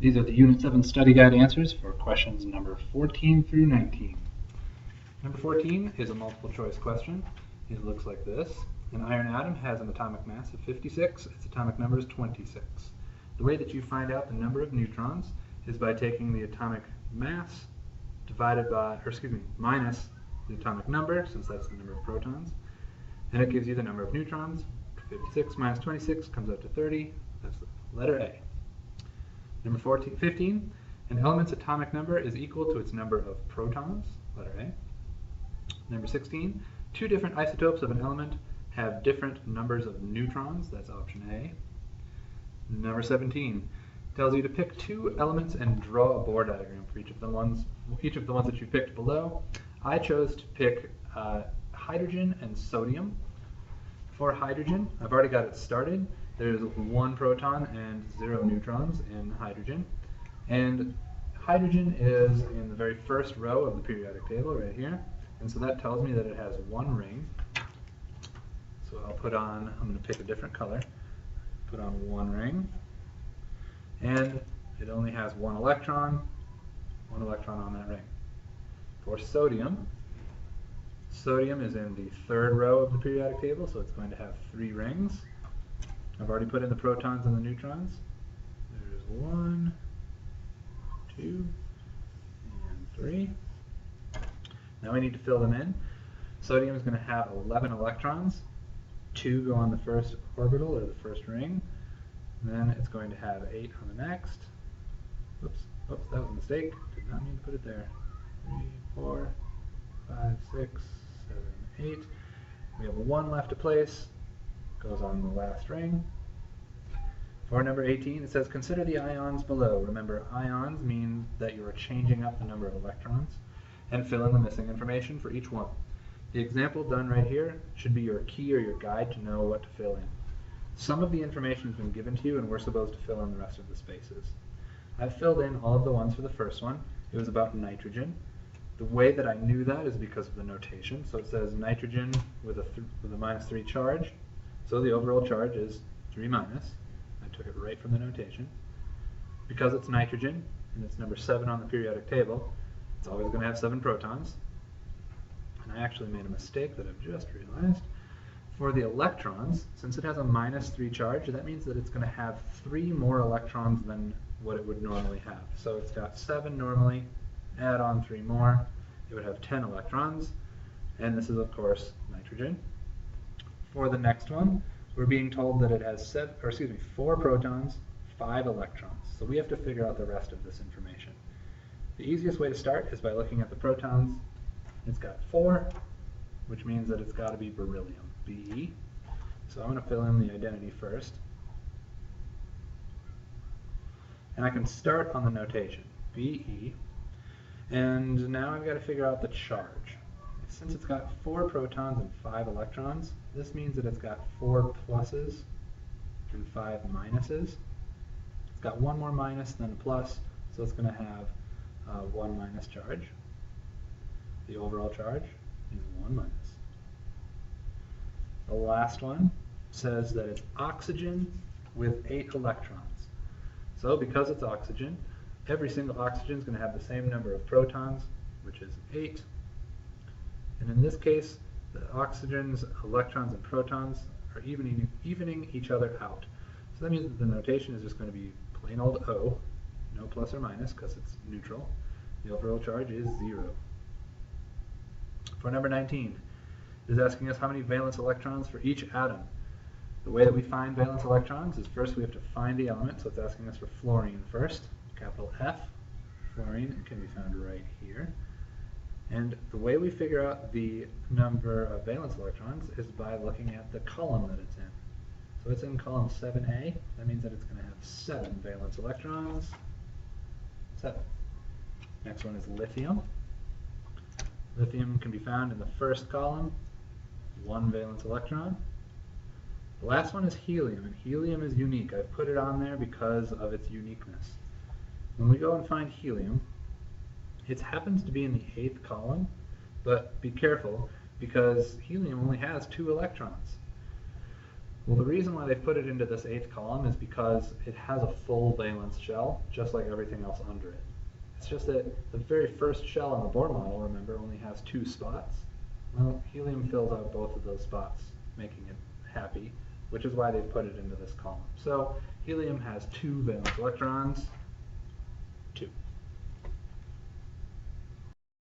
These are the Unit 7 study guide answers for questions number 14 through 19. Number 14 is a multiple choice question. It looks like this. An iron atom has an atomic mass of 56. Its atomic number is 26. The way that you find out the number of neutrons is by taking the atomic mass divided by, minus the atomic number, since that's the number of protons, and it gives you the number of neutrons. 56 minus 26 comes out to 30. That's the letter A. Number 15, an element's atomic number is equal to its number of protons, letter A. Number 16, two different isotopes of an element have different numbers of neutrons, that's option A. Number 17 tells you to pick two elements and draw a Bohr diagram for each of the ones that you picked below. I chose to pick hydrogen and sodium. For hydrogen, I've already got it started. There's 1 proton and 0 neutrons in hydrogen. And hydrogen is in the very first row of the periodic table right here. And so that tells me that it has 1 ring. So I'm going to pick a different color. Put on 1 ring. And it only has 1 electron on that ring. For sodium, sodium is in the 3rd row of the periodic table, so it's going to have 3 rings. I've already put in the protons and the neutrons. There's 1, 2, and 3. Now we need to fill them in. Sodium is going to have 11 electrons. 2 go on the first orbital, or the first ring. And then it's going to have 8 on the next. Oops, that was a mistake. Did not mean to put it there. 3, 4, 5, 6, 7, 8. We have 1 left to place. Goes on the last ring. For number 18, it says, consider the ions below. Remember, ions mean that you are changing up the number of electrons, and fill in the missing information for each one. The example done right here should be your key or your guide to know what to fill in. Some of the information has been given to you, and we're supposed to fill in the rest of the spaces. I've filled in all of the ones for the first one. It was about nitrogen. The way that I knew that is because of the notation. So it says nitrogen with a -3 charge. So the overall charge is 3 minus. I took it right from the notation. Because it's nitrogen, and it's number 7 on the periodic table, it's always going to have 7 protons. And I actually made a mistake that I've just realized. For the electrons, since it has a -3 charge, that means that it's going to have 3 more electrons than what it would normally have. So it's got 7 normally, add on 3 more, it would have 10 electrons. And this is, of course, nitrogen. For the next one, we're being told that it has 4 protons, 5 electrons. So we have to figure out the rest of this information. The easiest way to start is by looking at the protons. It's got 4, which means that it's got to be beryllium, Be. So I'm going to fill in the identity first. And I can start on the notation, Be. And now I've got to figure out the charge. Since it's got 4 protons and 5 electrons, this means that it's got 4 pluses and 5 minuses. It's got 1 more minus than a plus, so it's going to have 1 minus charge. The overall charge is 1 minus. The last one says that it's oxygen with 8 electrons. So because it's oxygen, every single oxygen is going to have the same number of protons, which is 8. And in this case, the oxygen's electrons and protons are evening each other out. So that means that the notation is just going to be plain old O, no plus or minus because it's neutral. The overall charge is 0. For number 19, it is asking us how many valence electrons for each atom. The way that we find valence electrons is first we have to find the element, so it's asking us for fluorine first, capital F. Fluorine can be found right here. And the way we figure out the number of valence electrons is by looking at the column that it's in. So it's in column 7A. That means that it's going to have 7 valence electrons. 7. Next one is lithium. Lithium can be found in the first column, 1 valence electron. The last one is helium, and helium is unique. I've put it on there because of its uniqueness. When we go and find helium, it happens to be in the 8th column, but be careful because helium only has 2 electrons. Well, the reason why they put it into this 8th column is because it has a full valence shell, just like everything else under it. It's just that the very first shell on the Bohr model, remember, only has 2 spots. Well, helium fills out both of those spots, making it happy, which is why they put it into this column. So helium has 2 valence electrons, 2.